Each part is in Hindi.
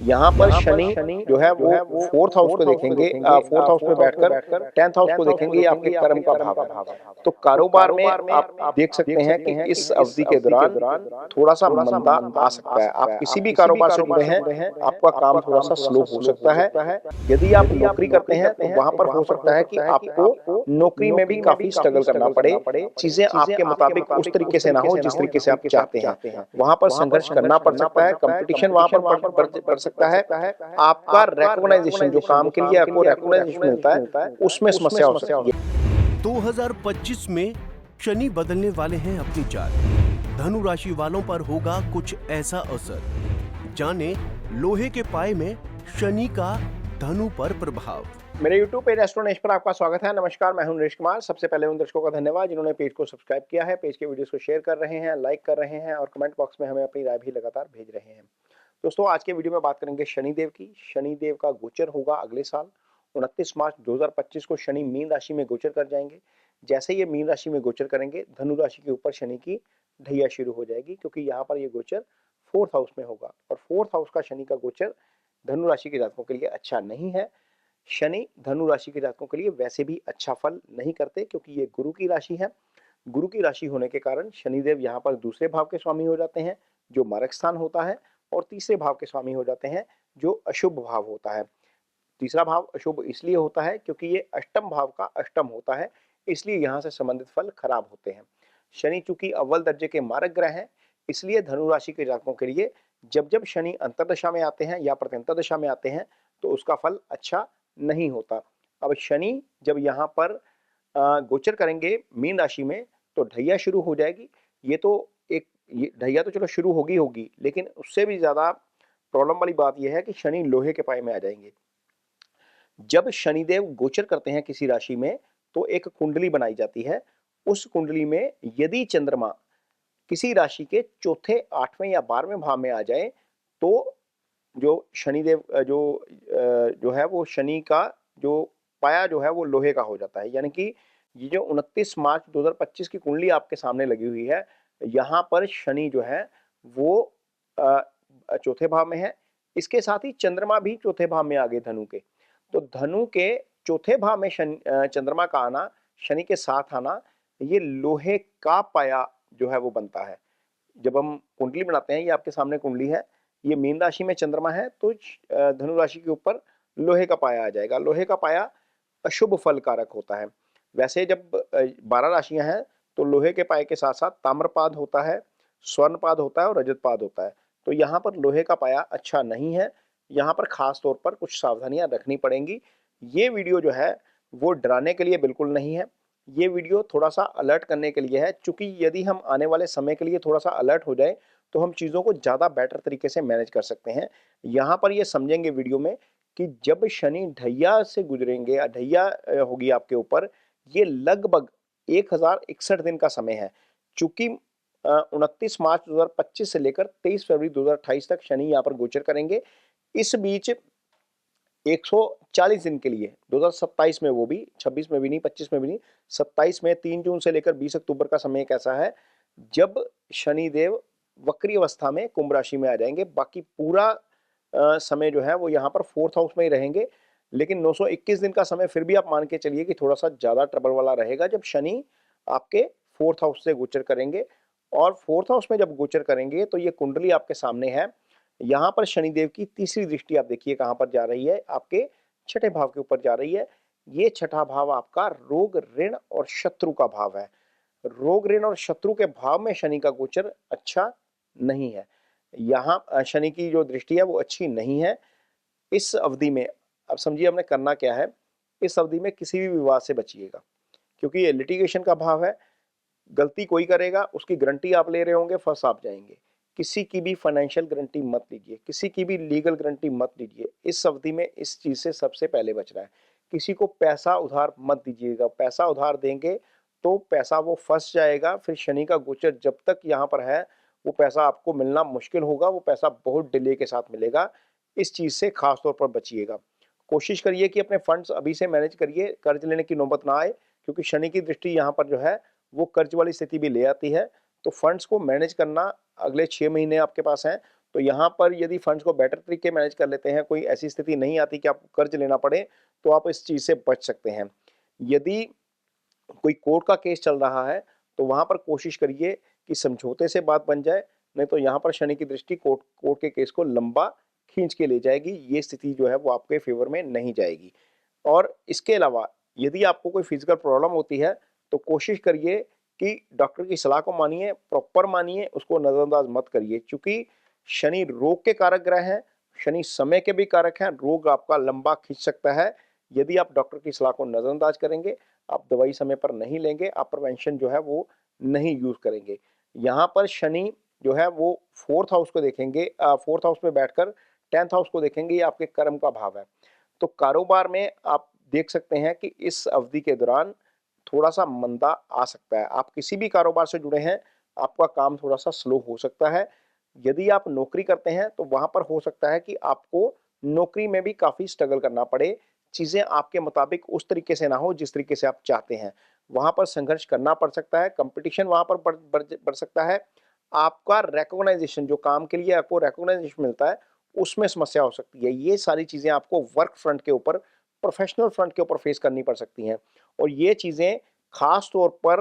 यहाँ पर शनि जो है वो फोर्थ हाउस को देखेंगे, फोर्थ हाउस में बैठकर टेंथ हाउस को देखेंगे, ये आपके कर्म का भाव है। तो कारोबार में आप देख सकते हैं कि इस अवधि के दौरान थोड़ा सा मंदा आ सकता है। आप किसी भी कारोबार से जुड़े हैं, आपका काम थोड़ा सा स्लो हो सकता है। यदि आप नौकरी करते हैं तो वहां पर हो सकता है कि आपको नौकरी में भी काफी स्ट्रगल करना पड़े, चीजें आपके मुताबिक उस तरीके से ना हो जिस तरीके से आप चाहते हैं। वहां पर संघर्ष करना पड़ सकता है, कंपटीशन वहां पर बढ़ सकता है। आपका रिकॉग्नाइजेशन, जो काम के लिए आपको रिकॉग्नाइजेशन मिलता है, उसमें समस्या हो सकती है। 2025 में शनि बदलने वाले हैं अपनी चाल। धनु राशि वालों पर होगा कुछ ऐसा असर। जाने लोहे के पाए में शनि का धनु पर प्रभाव। मेरे YouTube पेज एस्ट्रोनेश पर आपका स्वागत है। नमस्कार, मैं हूं नरेश कुमार। सबसे पहले उन दर्शकों का धन्यवाद जिन्होंने पेज को सब्सक्राइब किया है, पेज के वीडियोस को शेयर कर रहे हैं, लाइक कर रहे हैं और कमेंट बॉक्स में हमें अपनी राय भी लगातार भेज रहे हैं। दोस्तों, आज के वीडियो में बात करेंगे शनिदेव की। शनिदेव का गोचर होगा अगले साल 29 मार्च 2025 को शनि मीन राशि में गोचर कर जाएंगे। जैसे ये मीन राशि में गोचर करेंगे, धनु राशि के ऊपर शनि की ढैया शुरू हो जाएगी, क्योंकि यहाँ पर ये गोचर फोर्थ हाउस में होगा और फोर्थ हाउस का शनि का गोचर धनु राशि के जातकों के लिए अच्छा नहीं है। शनि धनु राशि के जातकों के लिए वैसे भी अच्छा फल नहीं करते, क्योंकि ये गुरु की राशि है। गुरु की राशि होने के कारण शनिदेव यहाँ पर दूसरे भाव के स्वामी हो जाते हैं, जो मारक स्थान होता है, और तीसरे भाव के स्वामी हो जाते हैं, जो अशुभ भाव होता है। तीसरा भाव अशुभ इसलिए होता है क्योंकि ये अष्टम भाव का अष्टम होता है, इसलिए यहाँ से संबंधित फल खराब होते हैं। शनि चूंकि अव्वल दर्जे के मारक ग्रह हैं, इसलिए धनु राशि के जातकों के लिए जब जब शनि अंतर्दशा में आते हैं या प्रत्यंतर दशा में आते हैं तो उसका फल अच्छा नहीं होता। अब शनि जब यहाँ पर गोचर करेंगे मीन राशि में तो ढैया शुरू हो जाएगी। ये तो एक ढैया तो चलो शुरू होगी, लेकिन उससे भी ज्यादा प्रॉब्लम वाली बात यह है कि शनि लोहे के पाए में आ जाएंगे। जब शनिदेव गोचर करते हैं किसी राशि में तो एक कुंडली बनाई जाती है। उस कुंडली में यदि चंद्रमा किसी राशि के चौथे, आठवें या 12वें भाव में आ जाए तो जो शनिदेव जो है वो शनि का जो पाया जो है वो लोहे का हो जाता है। यानी कि ये जो 29 मार्च 2025 की कुंडली आपके सामने लगी हुई है, यहाँ पर शनि जो है वो चौथे भाव में है। इसके साथ ही चंद्रमा भी चौथे भाव में आ गए धनु के। तो धनु के चौथे भाव में चंद्रमा का आना, शनि के साथ आना, ये लोहे का पाया जो है वो बनता है। जब हम कुंडली बनाते हैं, ये आपके सामने कुंडली है, ये मीन राशि में चंद्रमा है तो धनु राशि के ऊपर लोहे का पाया आ जाएगा। लोहे का पाया अशुभ फल कारक होता है। वैसे जब 12 राशियां हैं तो लोहे के पाए के साथ साथ ताम्रपाद होता है, स्वर्णपाद होता है और रजतपाद होता है। तो यहाँ पर लोहे का पाया अच्छा नहीं है। यहाँ पर खास तौर पर कुछ सावधानियां रखनी पड़ेंगी। ये वीडियो जो है वो डराने के लिए बिल्कुल नहीं है। ये वीडियो थोड़ा सा अलर्ट करने के लिए है, क्योंकि यदि हम आने वाले समय के लिए थोड़ा सा अलर्ट हो जाए तो हम चीज़ों को ज़्यादा बेटर तरीके से मैनेज कर सकते हैं। यहाँ पर ये समझेंगे वीडियो में कि जब शनि ढैया से गुजरेंगे या ढैया होगी आपके ऊपर, ये लगभग 1061 दिन का समय है। चूंकि 29 मार्च 2025 से लेकर 23 फरवरी 2028 तक शनि यहाँ पर गोचर करेंगे। इस बीच 140 दिन के लिए 2027 में, वो भी 26 में भी नहीं, 25 में भी नहीं, 27 में 3 जून से लेकर 20 अक्टूबर का समय एक ऐसा है जब शनिदेव वक्री अवस्था में कुंभ राशि में आ जाएंगे। बाकी पूरा समय जो है वो यहाँ पर फोर्थ हाउस में ही रहेंगे। लेकिन 921 दिन का समय फिर भी आप मान के चलिए कि थोड़ा सा ज्यादा ट्रबल वाला रहेगा जब शनि आपके फोर्थ हाउस से गोचर करेंगे। और फोर्थ हाउस में जब गोचर करेंगे तो ये कुंडली आपके सामने है। यहाँ पर शनिदेव की तीसरी दृष्टि आप देखिए कहाँ पर जा रही है, आपके छठे भाव के ऊपर जा रही है। ये छठा भाव आपका रोग, ऋण और शत्रु का भाव है। रोग, ऋण और शत्रु के भाव में शनि का गोचर अच्छा नहीं है। यहाँ शनि की जो दृष्टि है वो अच्छी नहीं है। इस अवधि में अब समझिए हमने करना क्या है। इस अवधि में किसी भी विवाद से बचिएगा, क्योंकि ये लिटिगेशन का भाव है। गलती कोई करेगा उसकी गारंटी आप ले रहे होंगे, फंस आप जाएंगे। किसी की भी फाइनेंशियल गारंटी मत लीजिए, किसी की भी लीगल गारंटी मत लीजिए। इस अवधि में इस चीज से सबसे पहले बचना है। किसी को पैसा उधार मत दीजिएगा। पैसा उधार देंगे तो पैसा वो फंस जाएगा। फिर शनि का गोचर जब तक यहाँ पर है वो पैसा आपको मिलना मुश्किल होगा, वो पैसा बहुत डिले के साथ मिलेगा। इस चीज से खास तौर पर बचिएगा। कोशिश करिए कि अपने फंड्स अभी से मैनेज करिए, कर्ज लेने की नौबत ना आए, क्योंकि शनि की दृष्टि यहाँ पर जो है वो कर्ज वाली स्थिति भी ले आती है। तो फंड्स को मैनेज करना, अगले 6 महीने आपके पास हैं तो यहाँ पर यदि फंड्स को बेटर तरीके मैनेज कर लेते हैं, कोई ऐसी स्थिति नहीं आती कि आपको कर्ज लेना पड़े, तो आप इस चीज़ से बच सकते हैं। यदि कोई कोर्ट का केस चल रहा है तो वहां पर कोशिश करिए कि समझौते से बात बन जाए, नहीं तो यहाँ पर शनि की दृष्टि कोर्ट के केस को लंबा खींच के ले जाएगी। ये स्थिति जो है वो आपके फेवर में नहीं जाएगी। और इसके अलावा यदि आपको कोई फिजिकल प्रॉब्लम होती है तो कोशिश करिए कि डॉक्टर की सलाह को मानिए, प्रॉपर मानिए, उसको नजरअंदाज मत करिए, क्योंकि शनि रोग के कारक ग्रह हैं, शनि समय के भी कारक हैं, रोग आपका लंबा खींच सकता है। यदि आप डॉक्टर की सलाह को नजरअंदाज करेंगे, आप दवाई समय पर नहीं लेंगे, आप प्रिवेंशन जो है वो नहीं यूज करेंगे। यहाँ पर शनि जो है वो फोर्थ हाउस को देखेंगे, फोर्थ हाउस में बैठकर 10th हाउस को देखेंगे, ये आपके कर्म का भाव है। तो कारोबार में आप देख सकते हैं कि इस अवधि के दौरान थोड़ा सा मंदा आ सकता है। आप किसी भी कारोबार से जुड़े हैं, आपका काम थोड़ा सा स्लो हो सकता है। यदि आप नौकरी करते हैं तो वहां पर हो सकता है कि आपको नौकरी में भी काफी स्ट्रगल करना पड़े, चीजें आपके मुताबिक उस तरीके से ना हो जिस तरीके से आप चाहते हैं, वहां पर संघर्ष करना पड़ सकता है, कंपटीशन वहां पर बढ़ सकता है। आपका रिकॉग्नाइजेशन, जो काम के लिए आपको रिकॉग्नाइजेशन मिलता है, उसमें समस्या हो सकती है। ये सारी चीजें आपको वर्क फ्रंट के ऊपर, प्रोफेशनल फ्रंट के ऊपर फेस करनी पड़ सकती हैं। और ये चीजें खास तौर पर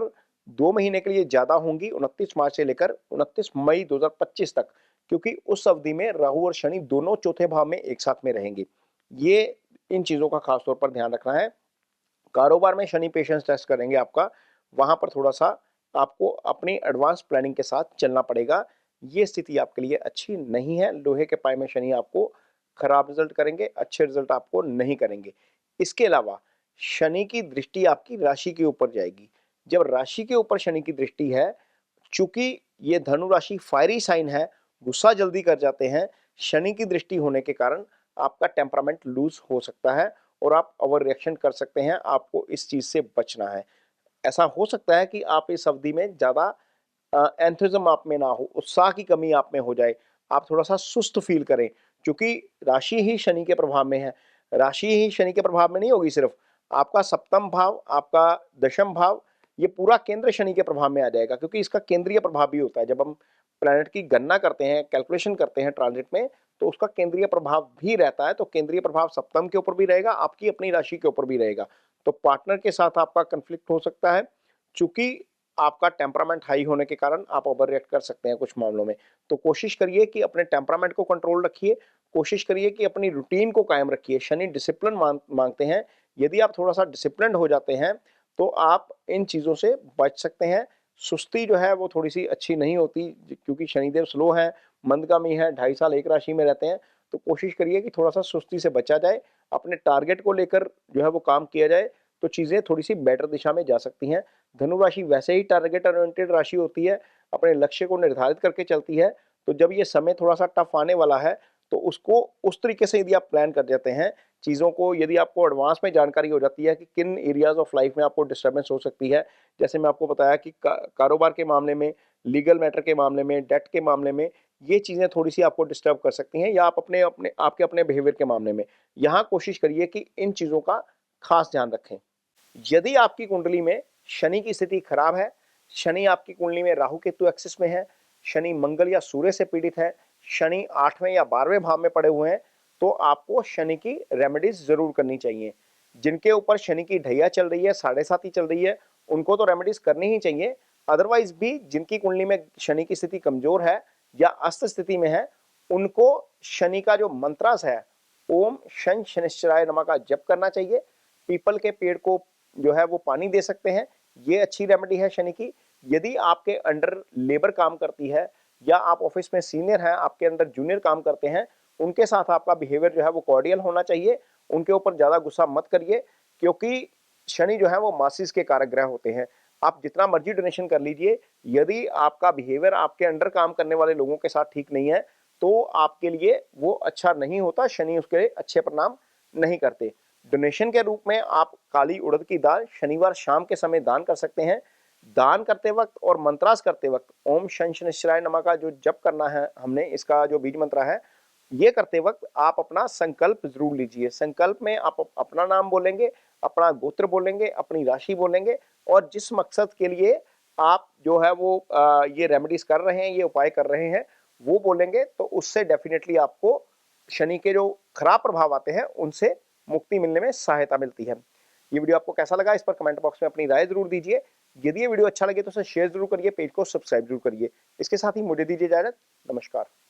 2 महीने के लिए ज्यादा होंगी, 29 मार्च से लेकर 29 मई 2025 तक, क्योंकि उस अवधि में राहु और शनि दोनों चौथे भाव में एक साथ में रहेंगे। ये इन चीजों का खास तौर पर ध्यान रखना है। कारोबार में शनि पेशेंस टेस्ट करेंगे आपका, वहां पर थोड़ा सा आपको अपनी एडवांस प्लानिंग के साथ चलना पड़ेगा। ये स्थिति आपके लिए अच्छी नहीं है। लोहे के पाए में शनि आपको खराब रिजल्ट करेंगे, अच्छे रिजल्ट आपको नहीं करेंगे। इसके अलावा शनि की दृष्टि आपकी राशि के ऊपर जाएगी। जब राशि के ऊपर शनि की दृष्टि है, चूंकि ये धनु राशि फायरी साइन है, गुस्सा जल्दी कर जाते हैं, शनि की दृष्टि होने के कारण आपका टेम्परामेंट लूज हो सकता है और आप ओवर रिएक्शन कर सकते हैं। आपको इस चीज से बचना है। ऐसा हो सकता है कि आप इस अवधि में ज्यादा एंथुसिज्म आप में ना हो, उत्साह की कमी आप में हो जाए, आप थोड़ा सा सुस्त फील करें, क्योंकि राशि ही शनि के प्रभाव में है। राशि ही शनि के प्रभाव में नहीं होगी, सिर्फ आपका सप्तम भाव, आपका दशम भाव, ये पूरा केंद्र शनि के प्रभाव में आ जाएगा, क्योंकि इसका केंद्रीय प्रभाव भी होता है। जब हम प्लैनेट की गणना करते हैं, कैलकुलेशन करते हैं ट्रांजिट में, तो उसका केंद्रीय प्रभाव भी रहता है। तो केंद्रीय प्रभाव सप्तम के ऊपर भी रहेगा, आपकी अपनी राशि के ऊपर भी रहेगा। तो पार्टनर के साथ आपका कंफ्लिक्ट हो सकता है, चूंकि आपका टेम्परामेंट हाई होने के कारण आप ओवर रिएक्ट कर सकते हैं कुछ मामलों में। तो कोशिश करिए कि अपने टेम्परामेंट को कंट्रोल रखिए, कोशिश करिए कि अपनी रूटीन को कायम रखिए। शनि डिसिप्लिन मांगते हैं। यदि आप थोड़ा सा डिसिप्लिन हो जाते हैं तो आप इन चीजों से बच सकते हैं। सुस्ती जो है वो थोड़ी सी अच्छी नहीं होती, क्योंकि शनिदेव स्लो है, मंदगामी है, 2.5 साल एक राशि में रहते हैं। तो कोशिश करिए कि थोड़ा सा सुस्ती से बचा जाए, अपने टारगेट को लेकर जो है वो काम किया जाए, तो चीजें थोड़ी सी बेटर दिशा में जा सकती हैं। धनु राशि वैसे ही टारगेट ओरिएंटेड राशि होती है, अपने लक्ष्य को निर्धारित करके चलती है। तो जब ये समय थोड़ा सा टफ आने वाला है, तो उसको उस तरीके से यदि आप प्लान कर जाते हैं चीज़ों को, यदि आपको एडवांस में जानकारी हो जाती है कि किन एरियाज ऑफ लाइफ में आपको डिस्टर्बेंस हो सकती है, जैसे मैं आपको बताया कि कारोबार के मामले में, लीगल मैटर के मामले में, डेट के मामले में, ये चीज़ें थोड़ी सी आपको डिस्टर्ब कर सकती हैं, या आप आपके अपने बिहेवियर के मामले में। यहाँ कोशिश करिए कि इन चीज़ों का खास ध्यान रखें। यदि आपकी कुंडली में शनि की स्थिति खराब है, शनि आपकी कुंडली में राहु केतु एक्सिस में है, शनि मंगल या सूर्य से पीड़ित है, शनि 8वें या 12वें भाव में पड़े हुए हैं, तो आपको शनि की रेमेडीज जरूर करनी चाहिए। जिनके ऊपर शनि की ढैया चल रही है, 7.5 चल रही है, उनको तो रेमेडीज करनी ही चाहिए। अदरवाइज भी जिनकी कुंडली में शनि की स्थिति कमजोर है या अस्त स्थिति में है, उनको शनि का जो मंत्रास है, ओम शन शनिश्चराय नमः का जप करना चाहिए। पीपल के पेड़ को जो है वो पानी दे सकते हैं, ये अच्छी रेमेडी है शनि की। यदि आपके अंडर लेबर काम करती है या आप ऑफिस में सीनियर हैं, आपके अंदर जूनियर काम करते हैं, उनके साथ आपका बिहेवियर जो है वो कॉर्डियल होना चाहिए। उनके ऊपर ज्यादा गुस्सा मत करिए, क्योंकि शनि जो है वो मासिस के कारक ग्रह होते हैं। आप जितना मर्जी डोनेशन कर लीजिए, यदि आपका बिहेवियर आपके अंडर काम करने वाले लोगों के साथ ठीक नहीं है, तो आपके लिए वो अच्छा नहीं होता, शनि उसके अच्छे परिणाम नहीं करते। डोनेशन के रूप में आप काली उड़द की दाल शनिवार शाम के समय दान कर सकते हैं। दान करते वक्त और मंत्रास करते वक्त ओम शन शनिश्चराय नमः का जो जप करना है हमने, इसका जो बीज मंत्र है, ये करते वक्त आप अपना संकल्प जरूर लीजिए। संकल्प में आप अपना नाम बोलेंगे, अपना गोत्र बोलेंगे, अपनी राशि बोलेंगे, और जिस मकसद के लिए आप जो है वो ये रेमेडीज कर रहे हैं, ये उपाय कर रहे हैं, वो बोलेंगे तो उससे डेफिनेटली आपको शनि के जो खराब प्रभाव आते हैं उनसे मुक्ति मिलने में सहायता मिलती है। ये वीडियो आपको कैसा लगा, इस पर कमेंट बॉक्स में अपनी राय जरूर दीजिए। यदि ये वीडियो अच्छा लगे तो उसे शेयर जरूर करिए, पेज को सब्सक्राइब जरूर करिए। इसके साथ ही मुझे दीजिए इजाजत। नमस्कार।